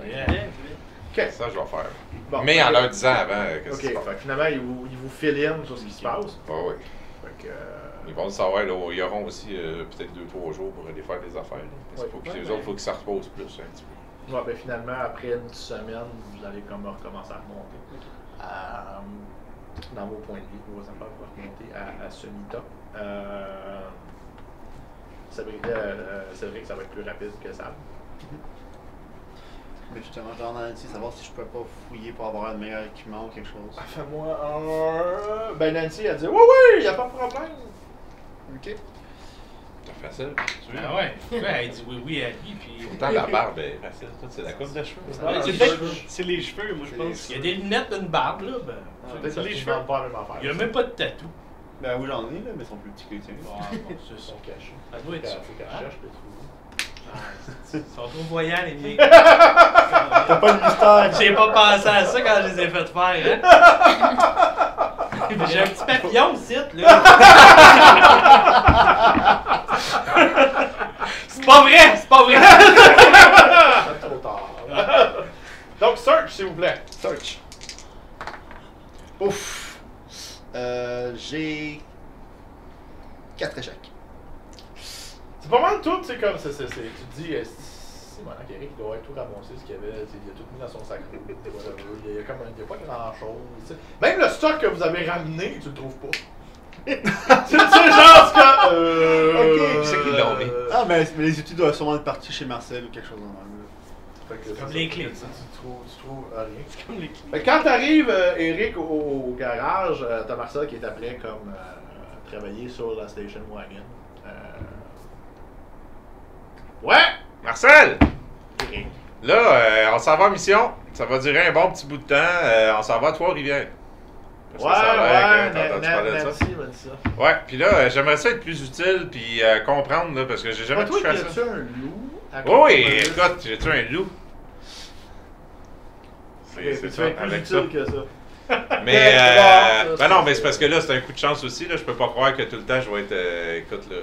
Ok. Ça, je vais faire. Bon, Mais en leur disant avant que Ok, c'est pas. fait que finalement, ils vous fill in sur ce qui se passe. Ah oui. Fait que, Ils vont le savoir, là, ils auront aussi peut-être 2-3 jours pour aller faire des affaires. Là. Ouais. Les autres, il faut qu'ils se reposent plus un petit peu. ouais, ben finalement, après une semaine, vous allez comme recommencer à remonter. Dans vos points de vie, vos affaires pour remonter à semi-top. C'est vrai que ça va être plus rapide que ça. Mais justement, genre dans Nancy, savoir si je peux pas fouiller pour avoir un meilleur équipement ou quelque chose. Fais-moi un. Ben Nancy a dit oui, y a pas de problème. Ok. C'est facile. Tu Ah ouais. Ouais, elle dit oui à lui, puis. Autant la barbe est facile. Toi, c'est la coupe de cheveux. Ah, C'est peut-être c'est les cheveux, moi je pense. Il y a des lunettes, une barbe, là. Ben, Peut-être que les les cheveux. cheveux pas la même affaire. il y a même pas de tatou. Ben oui, j'en ai là, mais ils sont plus petits que les tiens. Bon, c'est Ils ça. sont cachés. Ça doit être ça. Faut qu'elle cherche les trous. Ils sont trop voyants, les miens. T'as pas de mystère! J'ai pas pensé à ça quand je les ai fait faire, hein. J'ai un petit papillon ici, là. C'est pas vrai, c'est pas vrai. C'est trop tard. Donc, search, s'il vous plaît. Search. Ouf! J'ai 4 échecs. C'est pas mal tout, c'est comme. Tu te dis, c'est voilà, Eric doit être tout ramassé ce qu'il y avait, il a tout mis dans son sac. Il y a pas grand chose. Même le stock que vous avez ramené, tu le trouves pas. C'est genre que. Ok, c'est qu'ils l'ont mis. Ah, mais les études doivent sûrement être partis chez Marcel ou quelque chose dans le même. C'est comme les clés. Tu trouves rien. C'est comme les clés. Fait que quand t'arrives, Eric, au garage, t'as Marcel qui est après comme travailler sur la station wagon. Ouais! Marcel! Eric. Là, on s'en va en mission. Ça va durer un bon petit bout de temps. On s'en va à Trois-Rivières. Parce que ça a l'air que t'as entendu parler de ça. Nancy m'a dit ça. Ouais, puis là, j'aimerais ça être plus utile puis comprendre, là, parce que j'ai jamais Toi, touché à ça. as-tu un loup? Oui, écoute, j'ai-tu un loup? C'est ça, plus avec utile ça. que ça. Mais, Bon, ça, ben non, c'est- mais c'est parce que là, c'est un coup de chance aussi, là. Je peux pas croire que tout le temps, je vais être, écoute, là,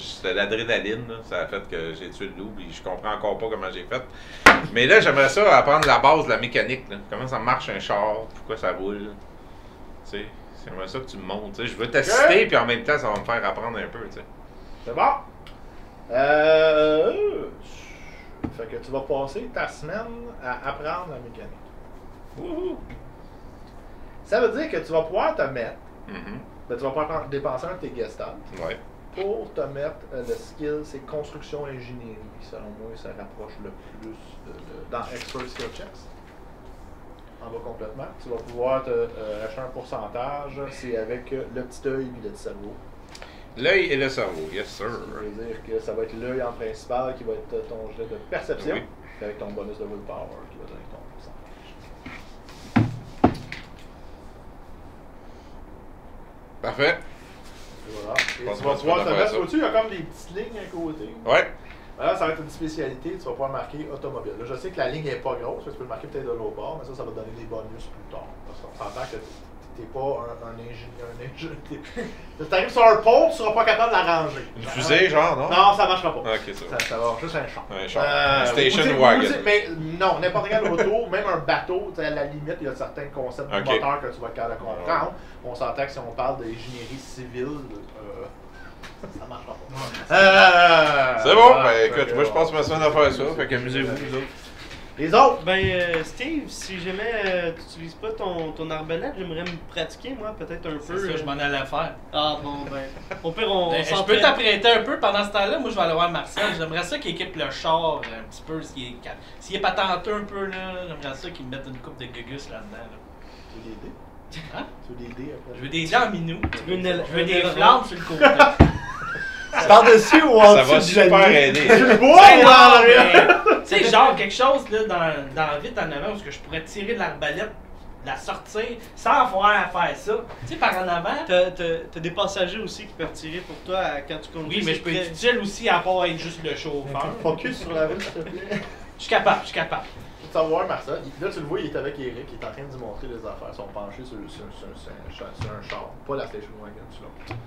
c'était l'adrénaline, là. Ça a fait que j'ai tué le loup, puis je comprends encore pas comment j'ai fait. Mais là, j'aimerais ça apprendre la base de la mécanique, là. Comment ça marche un char, pourquoi ça roule, là. Tu sais, j'aimerais ça que tu me montres, tu sais. Je veux t'assister, puis en même temps, ça va me faire apprendre un peu, tu sais. C'est bon? Fait que tu vas passer ta semaine à apprendre la mécanique. Wouhou! Ça veut dire que tu vas pouvoir te mettre, Mhm. ben, tu vas pouvoir dépenser un de tes gestalt Ouais. pour te mettre le skill, c'est construction ingénierie. Selon moi, ça rapproche le plus dans Expert Skill Checks. En bas complètement. Tu vas pouvoir te acheter un pourcentage, c'est avec le petit œil et le petit cerveau. L'œil et le cerveau, yes sir. Ça veut dire que ça va être l'œil en principal qui va être ton jet de perception, Oui. puis avec ton bonus de willpower qui va donner ton pourcentage. Parfait. Et voilà. Et pense tu pas vas que tu pouvoir vas te faire mettre ça. au-dessus, il y a comme des petites lignes à côté. Ouais. Là, ça va être une spécialité, tu vas pouvoir marquer automobile. Là, je sais que la ligne n'est pas grosse, tu peux le marquer peut-être de l'autre bord, mais ça va te donner des bonus plus tard. Parce qu'on s'entend que t'es pas un ingénieur. Tu arrives sur un pont, tu seras pas capable de la ranger. Une fusée, genre, non? Non, ça marchera pas. Ok, ça va. Ça va avoir juste un char. Un char. Un station ou wagon. mais non, n'importe quel auto, même un bateau, à la limite, il y a certains concepts de Ok. moteur que tu vas être capable de comprendre. On s'entend que si on parle d'ingénierie civile, ça marchera pas. C'est bon, voilà, ben fait écoute, que, moi je passe ma semaine à faire ça, fait qu'amusez-vous, vous autres. Les autres, Ben, Steve, si jamais tu n'utilises pas ton arbalète, j'aimerais me pratiquer, moi, peut-être un C'est peu. ça que je m'en allais faire. Ah bon, ben. Au pire, on Ben, je s'entraîne. peux t'apprêter un peu pendant ce temps-là. Moi, je vais aller voir Marcel. J'aimerais ça qu'il équipe le char un petit peu. S'il est patenteux un peu, là, j'aimerais ça qu'il me mette une coupe de gugus là-dedans. Là. tu veux des dés? Hein? Tu veux des dés après? Je veux des dés en minou. veux une Je veux un des aileron. flammes sur le côté. Par-dessus ou en Ça dessous va du super janier? aider. Le bois, Ouais, là, non, là! mais, tu sais, genre quelque chose là, dans vite en avant où je pourrais tirer de l'arbalète, la sortir sans avoir à faire ça. Tu sais, par en avant. T'as des passagers aussi qui peuvent tirer pour toi quand tu conduis. Oui, mais je peux être utile aussi à part être juste le chauffeur. Focus sur la route, s'il te plaît. Je suis capable, je suis capable. Faut savoir, Marcel, là tu le vois, il est avec Eric, il est en train de lui montrer les affaires. Ils sont penchés sur un char, pas la station wagon, sur l'autre.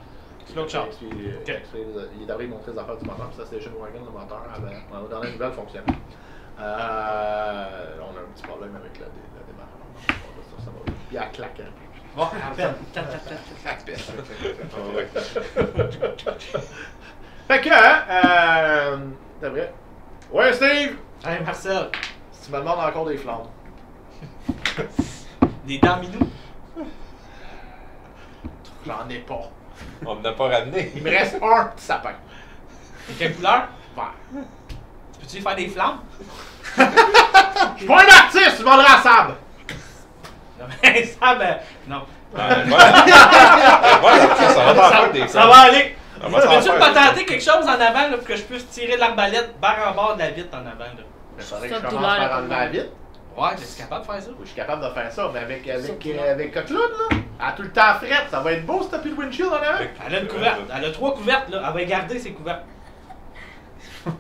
C'est l'autre char. Il est arrivé de montrer les affaires du moteur, puis sa station wagon, le moteur, dans la nouvelle fonctionne. On a un petit problème avec la démarrage. Ça va. Puis elle claque. Hein. Bon, à peine. Fait que, t'es vrai? Ouais, Steve! Hey, Marcel. Si tu me demandes encore des flammes. Des dents minou. J'en ai pas. On ne l'a pas ramené. Il me reste un petit sapin. De quelle couleur? Vert. Peux-tu faire des flammes? Je suis pas un artiste, tu demanderas à Sab! Non, mais ça, ben. Non. Voilà, ça va t'en faire des Ça va aller. Ça va t'en Peux-tu faire me des- patenter quelque chose en avant là, pour que je puisse tirer de l'arbalète barre en barre de la vitre en avant? Là? Il faudrait que Ça, je tout commence l'air, par enlever la vitre. Ouais, t'es capable de faire ça? Oui, je suis capable de faire ça, mais avec Surtout. Coquelude, là, elle a tout le temps frette. Ça va être beau si t'as plus de windshield en avant. Elle a une couverte. Elle a 3 couvertes, là. Elle va garder ses couvertes.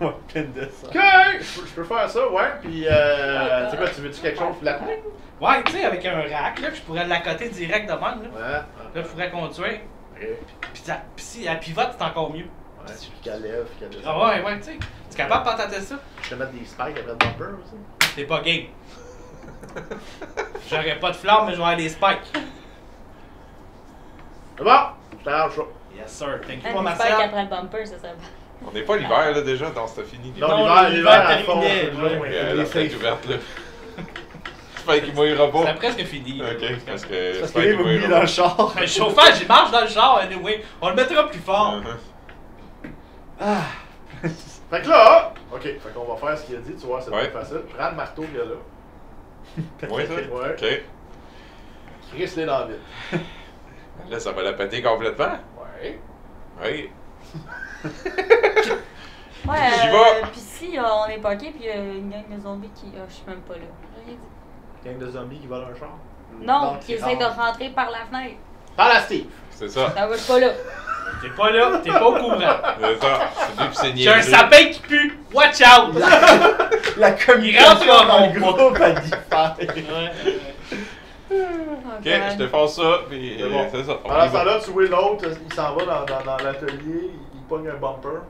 Ouais, plein de ça. Ok! Je peux faire ça, ouais. Puis, tu sais quoi, tu veux-tu quelque chose de flattening? Ouais, tu sais, avec un rack, là, puis je pourrais l'accoter direct de même, là. Ouais. Là, je pourrais conduire. Ok. Puis si elle pivote, c'est encore mieux. Ouais, puis qu'elle lève, puis qu'elle descend. Ah ouais, ouais, tu sais. Tu es capable de patenter ça? Je te mettre des spikes après le bumper aussi. T'es pas game. J'aurais pas de flamme, mais j'aurais des spikes. C'est bon! Je t'arrange ça. Yes, sir. Thank you, Ah, mon j'espère Marcel. qu'après le bumper, ça va. On n'est pas l'hiver là déjà, donc c'est fini. Non, Non, l'hiver à l'hiver fond. terminé, c'est ouais. loin. La Les fenêtre safe. ouverte là. J'espère qu'il mouillera C'est pas. presque fini. Ok, parce que Parce j'espère qu'il qu'il m'a mis mouillera dans pas. le char. Le chauffage, il marche dans le char, anyway. On le mettra plus fort. Fait que là, ok, fait qu'on va faire ce qu'il a dit, tu vois, c'est Ouais. très facile. Prends le marteau qu'il y a là. Ouais, ça? Ouais. Ok. Crisse-les dans la vitre. Là, ça va la péter complètement. Ouais. Oui. Ouais, J'y vais. pis si on est poqué, pis une gang de zombies qui. Je suis même pas là. J'ai rien dit. Gang de zombies qui volent un char. Non, qui essaie de rentrer par la fenêtre. Parle à Steve. C'est ça. Ça va, je suis pas là. T'es pas là, t'es pas au courant. C'est ça. C'est lui pis c'est J'ai un niaiseux. sapin qui pue. Watch out! La communication rentre dans en le groupe a dit Ok, je te fais ça, puis C'est bon. c'est ça. On Pendant y ce va. temps-là, tu vois l'autre, il s'en va dans l'atelier, il pogne un bumper.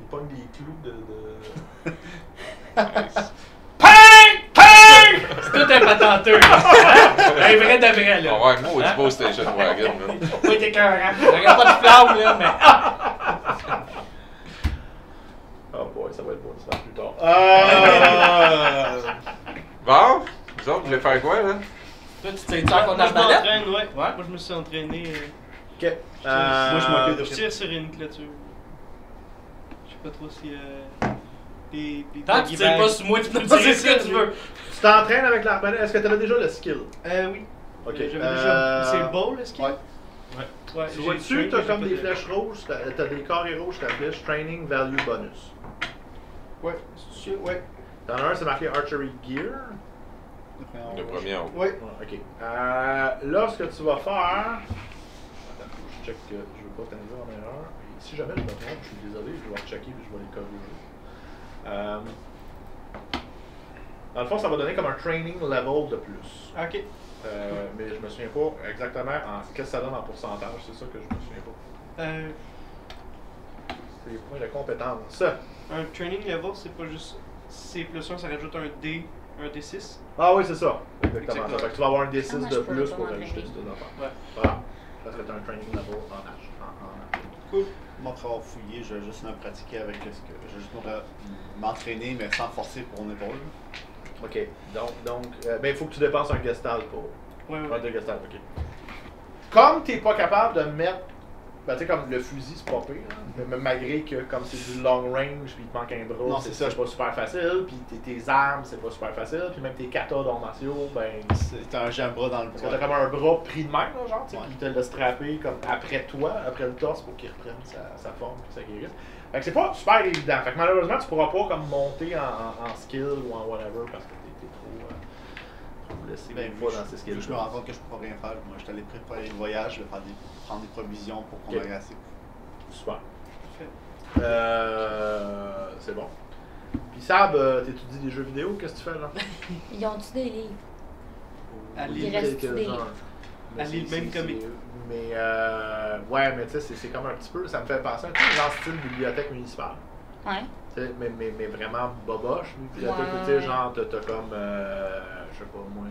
Il pogne des clous de... Nice. Ping! Ping! C'est tout un patenteux. Hein? Un vrai de vrai, là. On va avoir un mot du beau station wagon. là. Oui, t'es écœurant. J'aurais pas de flamme, là, mais. Ah! Oh boy, ça va être bon, ça va plus tard. Bon, vous autres, vous voulez faire quoi là? Toi, tu t'es encore Moi, dans je le balai? m'entraîne, ouais. Ouais. Moi, je me suis entraîné. Ok. Moi, je m'occupe de Je tire sur une clôture. Je sais pas trop si. Des Tant que tu tires pas sur moi, tu peux tirer ce que tu veux. Tu t'entraînes avec l'arbalète, est-ce que tu as déjà le skill? Oui. Ok. J'avais déjà. C'est beau, le ski? Ouais. Ouais, Tu j'ai vois-tu, train, t'as j'ai comme pas des de- flèches rouges, t'as des carrés rouges, ta flèche Training Value Bonus. Ouais, ouais. T'en as un, c'est marqué Archery Gear. Le premier en haut. Ouais. Ok. Là, ce que tu vas faire. Attends, faut que je check que je veux pas t'induire en erreur. Et si jamais je me trompe, je suis désolé, je vais rechecker et je vais les corriger. Dans le fond, ça va donner comme un training level de plus. Ok. Mais je me souviens pas exactement qu'est-ce que ça donne en pourcentage, c'est ça que je me souviens pas. C'est les points de compétence. Un training level, c'est pas juste C plus 1, ça rajoute un D, un D6. Ah oui, c'est ça. Exactement. Exactement. Ça fait que tu vas avoir un D6 Ah, moi, de je pourrais plus pas pour m'entraîner. ajouter ces affaires. Ouais. Voilà. Ça serait un training level en H. Cool. Moi, après avoir fouillé, je vais juste me pratiquer avec ce que. Je vais juste m'entraîner, mais sans forcer pour mon épaule. Ok. Donc, ben, il faut que tu dépenses un gestal pour. Ouais, Un ouais. de gestal, ok. Comme t'es pas capable de mettre. Ben, tu sais, comme le fusil, c'est pas pire. Hein, mais malgré que, comme c'est du long range, puis il te manque un bras, Non, c'est c'est ça. pas super facile. Puis tes armes, c'est pas super facile. Puis même tes katas d'arts martiaux, ben. J'ai un bras dans le Parce que bras. t'as comme un bras pris de même, là, genre, tu sais, Ouais. puis t'as le strappé comme après toi, après le torse, pour qu'il reprenne sa forme et que ça guérisse. Fait que c'est pas super évident. Fait que malheureusement, tu pourras pas comme monter en skill ou en whatever parce que t'es trop blessé Ben, une vu fois que dans ces je skills. me rends compte que je peux pas rien faire. Moi, je suis allé préparer le voyage, je vais prendre des provisions pour qu'on Ok. ait assez. Super. Parfait. C'est bon. Puis Sab, t'étudies des jeux vidéo, qu'est-ce que tu fais là? Ils ont-tu des livres? Allez, Il reste Quelques-uns. des livres. Mais Allez, c'est- même c'est- comique. Mais ouais, mais tu sais, c'est comme un petit peu, ça me fait penser un peu genre style bibliothèque municipale. Ouais. Tu Mais vraiment boboche. Puis là, Ouais. tu sais, genre, t'as comme, je sais pas moi.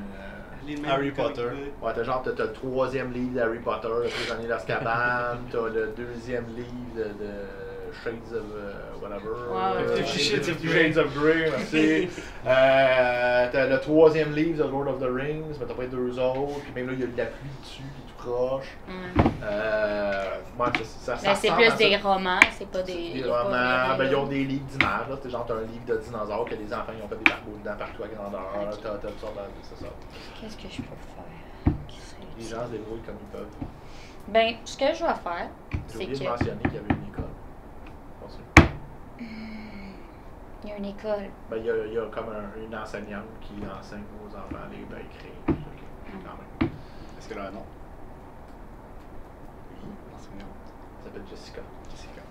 Les mêmes Harry codes. Potter. Ouais, t'as le 3e livre d'Harry Potter, Le prisonnier d'Azkaban, t'as le 2e livre de Shades of whatever. Ouais, 50 Shades of Grey. Shades of Grey, merci. T'as le 3e livre de Lord of the Rings, mais t'as pas les 2 autres, puis même là, il y a de la pluie dessus, qui est tout croche. Ouais, ça Ben, c'est ressemble à plus des ça. romans, c'est pas des. Des y a pas romans, vraiment- ben, ils ont des livres d'images, là. C'est genre, t'as un livre de dinosaures que les enfants ils ont fait des barbeaux dedans partout à grandeur. Ok. T'as toutes sortes de. C'est ça. Qu'est-ce que je peux faire? Qui serait Les utile? gens se débrouillent comme ils peuvent. Ben, ce que je vais faire, J'ai c'est oublié de que. mentionner qu'il y avait une école. Continue. Il y a une école. Ben, il y a comme une enseignante qui enseigne aux enfants à lire et à écrire. Quand même. Est-ce qu'elle a un nom? Oui. Enseignante. Elle s'appelle Jessica. Jessica.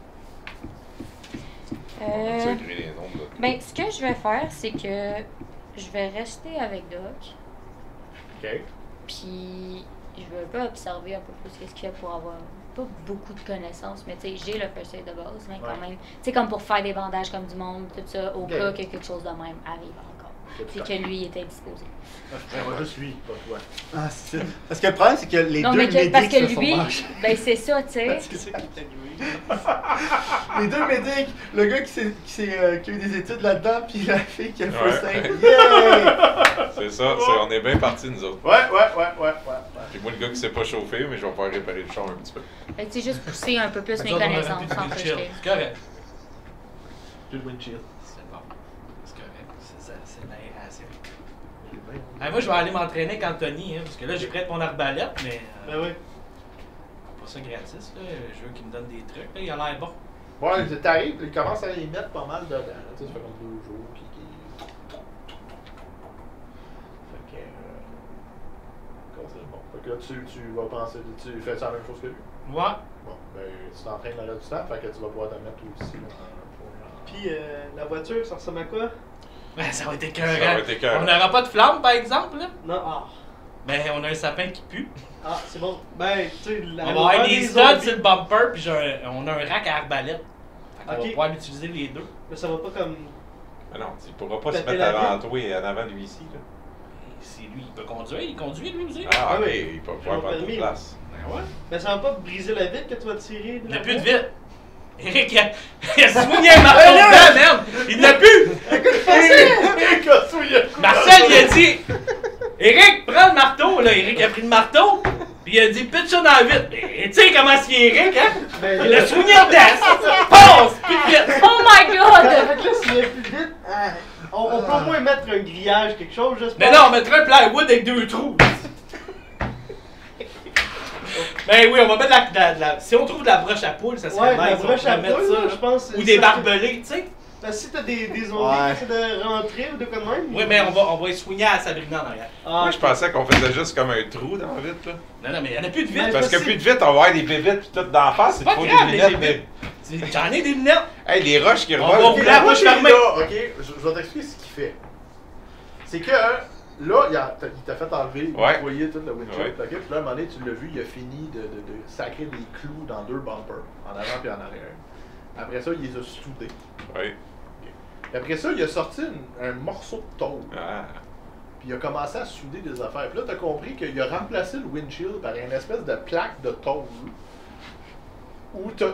On va Euh, écrire les noms, là. ben, ce que je vais faire, c'est que je vais rester avec Doc, Ok. puis je vais un peu observer un peu plus qu'est-ce qu'il y a pour avoir pas beaucoup de connaissances, mais tu sais, j'ai le first aid de base, mais quand Ouais. même, tu sais, comme pour faire des bandages comme du monde, tout ça, au Ok. cas que quelque chose de même arrive encore. Puis que lui était disposé. Ouais, juste lui, pas toi. Ah, c'est ça. Parce que le problème, c'est que les Non, deux mais parce médics que se sont lui, mangés. ben c'est ça, tu sais. C'est ça qui est arrivé. Les deux médics, le gars qui a eu des études là-dedans, puis la fille qui a le first Ouais. aid. Yeah! C'est ça, on est bien partis, nous autres. Ouais. Puis moi, le gars qui s'est pas chauffé, mais je vais faire réparer le char un petit peu. Fait que tu sais, juste pousser un peu plus mes Nous autres, on aurait connaissances pu sans du first chill. aid. C'est correct. Juste windshield. C'est bon. C'est correct. C'est l'aération. Moi, je vais aller m'entraîner avec Anthony, hein, parce que là, j'ai prêté mon arbalète, mais. Ben oui. Pas ça gratis, là. Je veux qu'il me donne des trucs, là. Il a l'air bon. Ouais, t'arrives, il commence à y mettre pas mal dedans. Tu sais, ça fait comme 2 jours qu'il. Fait que. C'est bon. Fait que là, tu vas penser. Tu fais la même chose que lui. Ouais. Bon, ben, tu t'entraînes le reste du temps, fait que tu vas pouvoir te mettre aussi là, pour. Puis la voiture, ça ressemble à quoi? Ben, ça va être Ça va écœurant. être écœurant. On n'aura pas de flamme, par exemple, là. Non, ah. Ben, on a un sapin qui pue. Ah, c'est bon. Ben, tu sais, On va avoir des studs sur le bumper, puis on a un rack à arbalète. Fait qu'on va Ok. pouvoir l'utiliser les deux. Mais ça va pas comme. Mais non, tu pourras pas se Péter mettre la avant vitre. toi et en avant lui ici, là. Et si lui, il peut conduire, il conduit lui aussi. Ah, Ah ok, oui. il peut Ils pouvoir ont prendre toute permis. place. Ben ouais. Ben, ça va pas briser la vitre que tu vas tirer. Il n'a plus de vite. Eric, il a swingé un marteau dedans, merde! Il n'a plus! Marcel, il a dit Eric, prends le marteau, là. Eric a pris le marteau, puis il a dit pitch ça dans la vitre. Et tu sais comment c'est Eric, hein? Ben, Il a swingé dedans. Passe! Plus vite! Oh my god! Fait que là, s'il y a plus vite, on peut au moins mettre un grillage, quelque chose, juste Mais non, on mettrait un plywood avec 2 trous. Ben oui, on va mettre si on trouve de la broche à poule, ça serait Ouais, la nice. on broche à pourrait mettre poule, ça, là, là. je pense. Ou des barbelés, tu sais. Parce que si t'as des zombies Ouais. qui essaient de rentrer ou de quoi de même. Oui, mais on va y swinguer à Sabrina en arrière. Ah, Moi, je pensais qu'on faisait juste comme un trou dans la vitre, là. Non, mais il n'y en a plus de vite. Mais Parce que parce plus de vite, on va avoir des bébites pis tout d'en face, C'est il pas faut des grave, les lunettes. bébites. J'en ai des lunettes. Hey, les roches qui On revolent. va- la bouche fermée. Là, ok, je vais t'expliquer ce qu'il fait. C'est que là, il t'a fait enlever, Ouais. nettoyer tout le windshield. Ouais. Ok, puis là, à un moment donné, tu l'as vu, il a fini de sacrer des clous dans 2 bumpers, en avant puis en arrière. Après ça, il les a soudés. Oui. Puis après ça, il a sorti un morceau de tôle. Ah. Puis il a commencé à souder des affaires. Puis là, t'as compris qu'il a remplacé le windshield par une espèce de plaque de tôle. Où t'as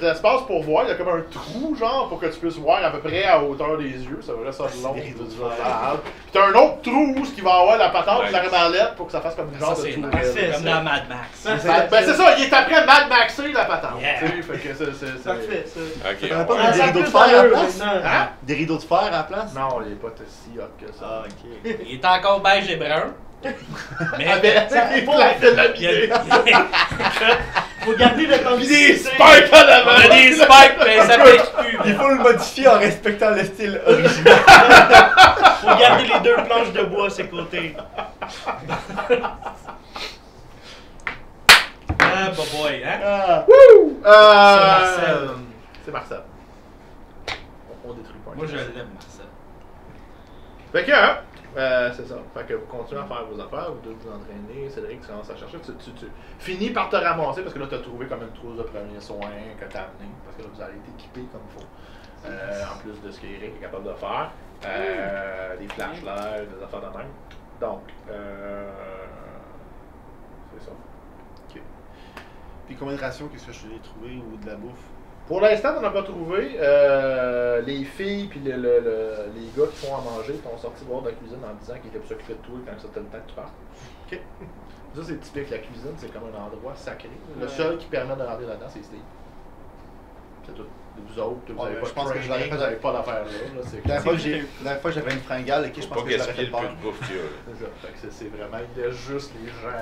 l'espace pour voir, il y a comme un trou, genre, pour que tu puisses voir à peu près à hauteur des yeux. Ça va ça de long. des rideaux de Puis fer. t'as un autre trou où il va avoir la patente de la Nice. remarlette pour que ça fasse comme une genre Ça, de c'est tour. parfait, comme ça. dans Mad Max. Ça, Ben c'est ça, il est après Mad Maxer la patente. Yeah. Tu sais, fait que c'est Parfait, ça. Ok. Ça on pas va- des ça rideaux de plus fer à la d'allure, place? maintenant. Hein? Des rideaux de fer à la place? Non, il est pas si hot que ça. Ah, ok. Il est encore beige et brun. Mais Avec des plaques de il y laminée. Faut garder le temps Pis des spikes en on avant. a des spikes, mais ça pique plus. Il faut le modifier en respectant le style original. Faut garder les 2 planches de bois à ses côtés. Ah, boy, hein? Ah. Euh, c'est Marcel. On détruit pas. Moi, je l'aime, Marcel. Fait que, c'est ça. Fait que vous continuez à faire vos affaires, vous devez vous entraîner. Cédric, tu commences à chercher. Tu finis par te ramasser parce que là, tu as trouvé comme une trousse de premiers soins que tu as amené. Parce que là, vous allez être équipé comme il faut. En plus de ce qu'Eric est capable de faire. Des flashlights, des affaires de même. Donc, c'est ça. Ok. Puis combien de rations qu'est-ce que je l'ai trouvé ou de la bouffe? Pour l'instant, on n'a pas trouvé. Les filles puis les gars qui font à manger t'ont sorti voir de la cuisine en disant qu'ils étaient plus occupés de toi quand c'était le temps que tu partes. Ok. Ça, c'est typique. La cuisine, c'est comme un endroit sacré. Le Ouais. seul qui permet de rentrer là-dedans, c'est Steve. C'est tout. Vous autres, vous Ouais, avez mais pas je pense que je l'aurais fait. vous n'avez pas d'affaire là. C'est La dernière fois que j'avais une fringale, ok, je Faut pense pas que je l'aurais gaspiller fait le peu peur. de bouffe qu'il y a. là. C'est ça. Fait que c'est vraiment, il laisse juste les gens.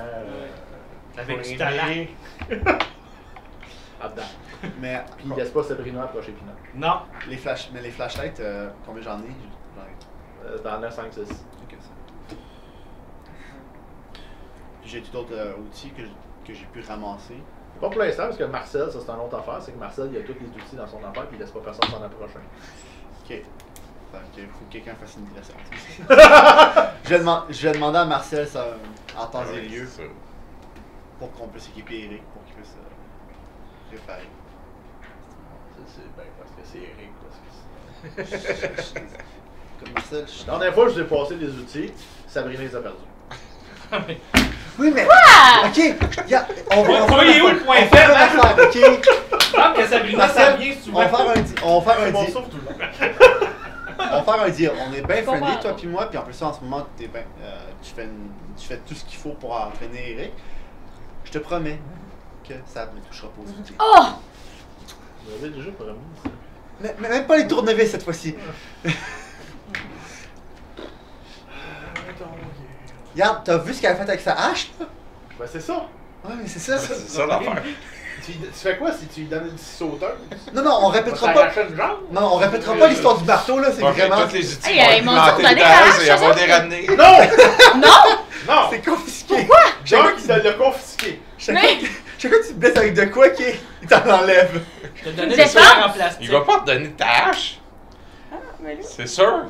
Avec du fringués. Là-dedans. Mais Puis il laisse pas Sabrina approcher Pinot. Non. les flashlights, combien j'en ai? Dans 9, 5, 6. Ok, ça. Puis j'ai tout d'autres outils que j'ai pu ramasser. Pas pour l'instant, parce que Marcel, ça c'est une autre affaire, c'est que Marcel, il a tous les outils dans son affaire, puis il laisse pas personne s'en approcher. Ok. Fait que faut que quelqu'un fasse une dressage. Je vais demander à Marcel ça, en temps et lieu C'est ça. pour qu'on puisse équiper Eric pour qu'il puisse réparer. C'est bien parce que c'est Eric. Parce que Comme Marcel, je suis la dernière fois, je vous ai passé les outils, Sabrina les a perdus. Oui, mais. Ok, on va Voyez où le point on va faire faible, une affaire, ok? Je pense que Sabrina, ça Marcel, vient on souvent. va faire un C'est bon deal. sauf tout le monde. On va faire un deal. On est bien Faut friendly, pas- toi puis moi, puis en plus en ce moment, tu fais tout ce qu'il faut pour entraîner Eric. Je te promets que ça ne touchera pas aux outils. Oh! Vous avez déjà promis. Mais même pas les tournevis cette fois-ci. Regarde, t'as vu ce qu'elle a fait avec sa hache, là? Ben c'est ça. Ouais, mais c'est ça. C'est ça l'affaire. Tu fais quoi si tu lui donnes une sauteuse? Non, non, on répétera pas. Une jambe? Non, on répétera pas l'histoire du marteau, là, c'est Ok, vraiment. tous les outils Hey, vont ils être m'ont plantés donné dedans, la hache, et ils vont eux les autres. ramener. Non! Non! Non! C'est confisqué. Genre qui te l'a confisqué. Chaque Mais- fois que tu te blesses avec de quoi, il t'en enlève. Je te donnais J'ai des soeurs peur. en plastique. Il va pas te donner ta hache. Mais là- C'est sûr.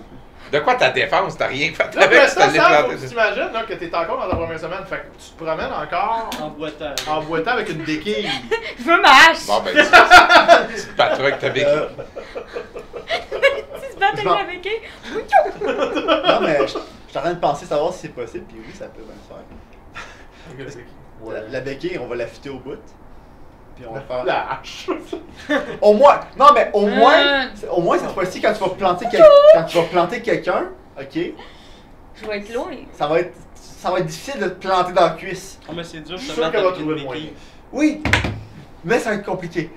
De quoi ta défense? T'as rien fait Là, pour avec, l'instant, tu l'as Sam, faut planté. que tu t'imagines là, que t'es encore dans ta première semaine. Fait que tu te promènes encore En boitant. en boitant avec une béquille. Je veux ma hache! Bon, ben, tu te battras avec ta béquille. Tu te bats avec je m'en- la béquille? Non, mais je suis en train de penser savoir si c'est possible, puis oui, ça peut bien se faire. Ouais. La béquille, on va l'affûter au bout. Puis on va faire. La hache. Au moins, non, mais au moins cette fois-ci, quand tu vas planter quelqu'un, ok, Je vais être loin. ça va être difficile de te planter dans la cuisse. Ah, mais c'est dur, Je je suis te sûr battre qu'elle va avec une trouver le moyen. béquille. Oui, mais ça va être compliqué.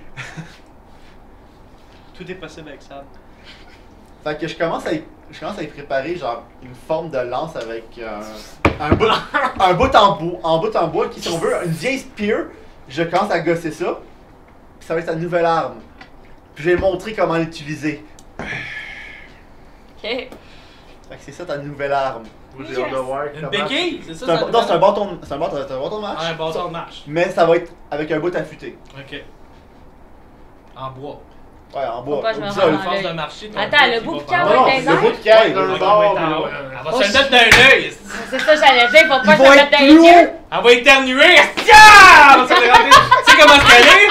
Tout est possible avec ça. Fait que je commence à y préparer genre une forme de lance avec un bout en bois qui, si on veut, une vieille spear. Je commence à gosser ça. Puis ça va être sa nouvelle arme. Puis je vais montrer comment l'utiliser. Ok. Fait que c'est ça ta nouvelle arme. Moi, j'ai hâte de voir Une comment- béquille, c'est ça? C'est un, ça non, c'est un dépend? bâton, c'est un bâton de marche. Ah, un bâton de marche. Mais ça va être avec un bout affûté. Ok. En bois. Ouais, en bois. Faut pas que je me Oublie ça, rende le- dans Force de l'œil. marcher. ton Attends, bout le qui bout va de faire- cœur Non, est non, dans le les bout airs? de caille. D'un Elle bord, va puis être en haut. là, Elle va se le mettre dans l'œil. C'est ça, j'allais dire, faut pas Il que je va me mette être dans plus les haut. yeux. Elle va éternuer. Tiens! On s'en est rendu. Tu sais comment se caler?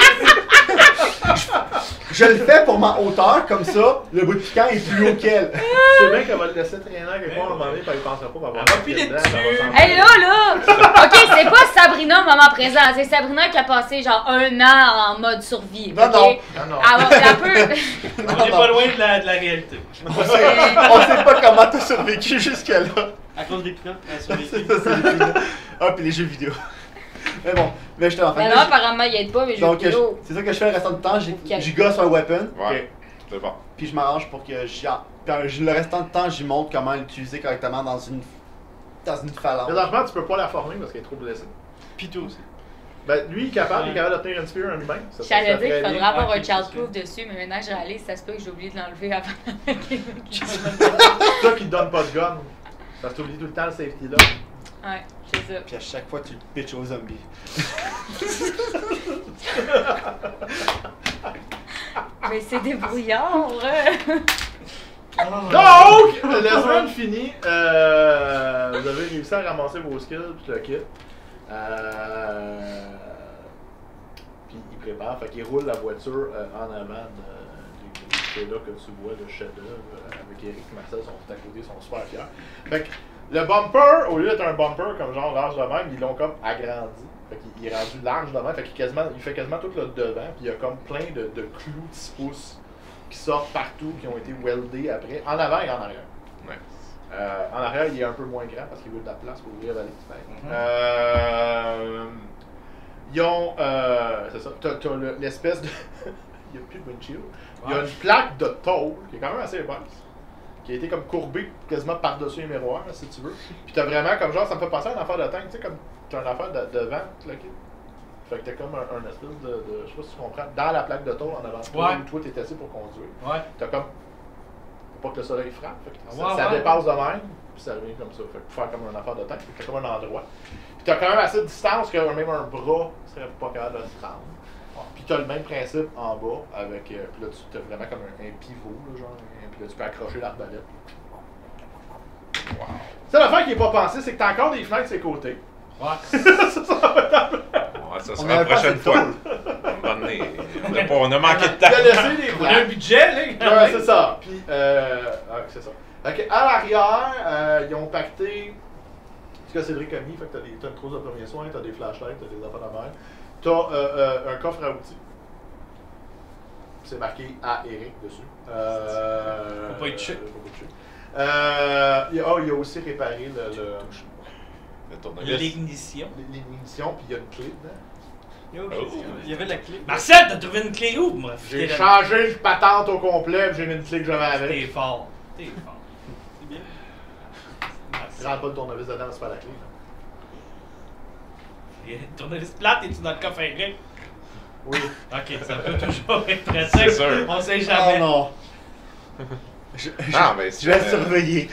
Je le fais pour ma hauteur, comme ça, le bout de piquant est plus haut qu'elle. Tu sais bien qu'elle va le laisser traîner quelque part à un moment donné, puis elle pensera pas avoir Elle va piler dessus. Hey là! Ok, c'est pas Sabrina au moment présent, c'est Sabrina qui a passé genre 1 an en mode survie. Non, ok? non. Non, non. Elle peut. On est pas loin de la réalité. On sait pas comment t'as survécu jusque-là. À cause des pinottes, elle a C'est survécu. ça, c'est les films. Ah, puis les jeux vidéo. Mais bon, mais je te Ben non, apparemment, il aide pas, mais je Donc, veux vidéo. c'est ça que je fais le restant du temps. Ok. J'y gosse un weapon. Ouais, c'est bon. Puis je m'arrange pour que le restant du temps, j'y montre comment l'utiliser correctement dans une phalange. Présentement, tu peux pas la former parce qu'elle est trop blessée. Pis toi aussi. Ben, lui, il est capable de tenir une spear un humain. Ça, ça J'allais se fait dire qu'il très faudrait bien. avoir Ok, un child c'est proof dessus, mais maintenant je réalise, ça se peut que j'ai oublié de l'enlever avant. C'est toi qui te donne pas de gun. Parce que t'oublies tout le temps le safety là. Ouais, c'est ça. Puis à chaque fois, tu le pitches aux zombies. Mais c'est débrouillard. Donc, la semaine finie, vous avez réussi à ramasser vos skills, puis le kit. Puis il prépare, fait qu'il roule la voiture en avant du c'est là que tu vois le chef-d'œuvre avec Eric et Marcel sont tout à côté, ils sont super fiers. Fait que le bumper, au lieu d'être un bumper comme genre large de même, ils l'ont comme agrandi. Fait qu'il est rendu large de même, fait il fait quasiment tout le devant, puis il y a comme plein de clous 10 pouces qui sortent partout, qui ont été weldés après, en avant et en arrière. Ouais. En arrière, il est un peu moins grand parce qu'il veut de la place pour ouvrir la ligne. Ils ont. C'est ça. T'as l'espèce de. Il n'y a plus de windshield. Il y a une plaque de tôle qui est quand même assez épaisse. Qui a été comme courbée quasiment par-dessus les miroirs, si tu veux. Puis t'as vraiment comme genre, ça me fait penser à une affaire de tank, tu sais, comme t'as une affaire de vent, là, fait que t'as comme un espèce de. Je sais pas si tu comprends, dans la plaque de tôle en avant de toi, où toi t'es assis pour conduire. Ouais. T'as comme. Faut pas que le soleil frappe, fait que Ouais, ça ouais. dépasse de même, puis ça revient comme ça. Fait que pour faire comme une affaire de tank, fait que t'as comme un endroit. Puis t'as quand même assez de distance que même un bras serait pas capable de se rendre. Puis t'as le même principe en bas avec. Puis là, tu as vraiment comme un pivot, là, genre. Puis là, tu peux accrocher l'arbalète. Wow. Ça, l'affaire qui est pas pensée, c'est que t'as encore des fenêtres sur les côtés. Ouais. Ouais, ça On sera la avait pas prochaine assez de fois. On a manqué de T'as temps. laissé des On a un fenêtres. budget, là. Ouais, c'est ça. Puis, c'est ça. Fait à l'arrière, ils ont pacté ce que Cédric a mis. Fait que t'as une trousse de premiers soins, t'as des flashlights, t'as des affaires de mer. T'as un coffre à outils. C'est marqué à Eric dessus. Faut pas être tué. Faut pas être tué. Il a aussi réparé Le tournevis. L'ignition. l'ignition, puis il y a une clé dedans. Il y avait la clé. Marcel, t'as trouvé une clé où? Bref, J'ai changé le patente au complet, puis j'ai mis une clé que j'avais T'es avec. fort. T'es fort. C'est bien. Je rentre pas le tournevis dedans, c'est pas la clé. là. Tournevis plate, es-tu dans le coffre Eric? Oui. Ok, ça peut toujours être très C'est simple. sûr. On sait Oh jamais. non. Non, mais si Je vais le jamais- surveiller.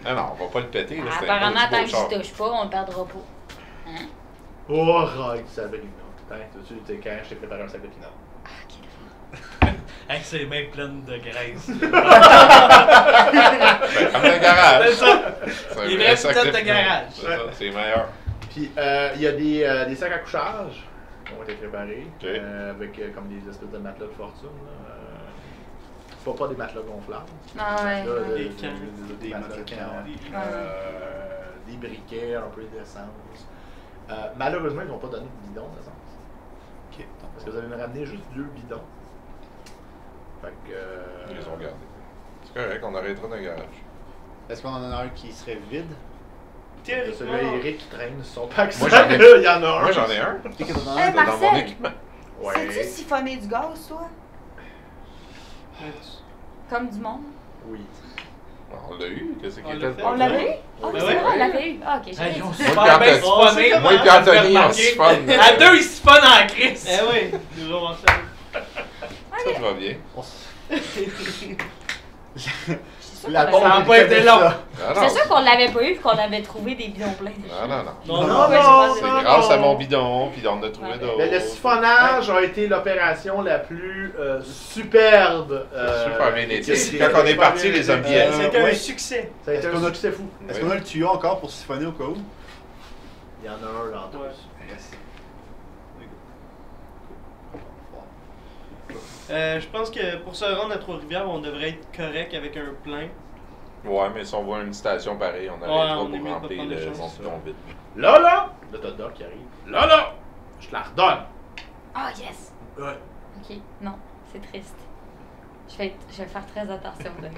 Ah non, on va pas le péter. Là, c'est un Apparemment, beau tant que char. j'y touche pas, on le perdra pas. Hein? Oh, arrête, Sabrina. Tu t'es quand je t'ai préparé un sac de pinot. Ah, ok, Avec ses mains pleines de graisse. Ben, comme un garage. C'est ça. C'est un Les vrai vraies sac pinottes de pinots. garage. C'est ça, c'est meilleur. Puis, il y a des sacs à couchage qui ont été préparés. Ok. Avec comme des espèces de matelas de fortune. Pas des matelas gonflables. Ah ouais. Là, ouais. Des cannes. Des matelas de camp. Des briquets, un peu d'essence. Malheureusement, ils n'ont pas donné de bidon d'essence. Ok. Parce que vous allez me ramener juste 2 bidons. Fait que. Ils les ont gardés. C'est correct, on arrêtera dans le garage. Est-ce qu'on en a un qui serait vide? C'est celui à Eric qui traîne sur son pack. Moi, j'en ai- Il y en a un. Moi, j'en ai un. Qui que t'en as Hey, un? Dans mon Marcel! équipement. Ouais. Sais-tu siphonner du gaz, toi? Comme du monde. Oui. On l'a eu. Qu'est-ce On qui l'a était fait. le On l'avait problème? eu? Ah, Ben c'est ouais. vrai, on l'avait eu. Ah, ok, j'ai Ils ont dit. super bien siphonné. Moi et puis Anthony, on siphonne. À deux, ils siphonnent en crise. Eh oui, toujours en salle. Ça va bien. La Ça bombe a est pas été comme long. ça. Ah non, C'est sûr qu'on l'avait pas eu et qu'on avait trouvé des bidons pleins. non, non, non. Non, Non, ouais, non, j'ai C'est non, grâce à non. mon bidon, puis on a trouvé Ouais. d'autres. Mais le siphonnage a été l'opération la plus superbe. Super bien été. qui- Quand on est super parti, bien les été. hommes viennent. C'était ouais. un succès. Ça a été Est-ce un qu'on a- succès fou. Est-ce qu'on a le tuyau encore pour siphonner au cas où? Il y en a un dans tous. Ouais. Yes. Je pense que pour se rendre à Trois-Rivières, on devrait être correct avec un plein. Ouais, mais si on voit une station pareille, on Ouais, arrêtera on est pour mieux de remplir prendre des le chances, mon ça. bidon vide. Là, t'as Doc qui arrive. Là, je te la redonne. Ah, yes. Ouais. Ok, non, c'est triste. Je vais faire très attention, Doc.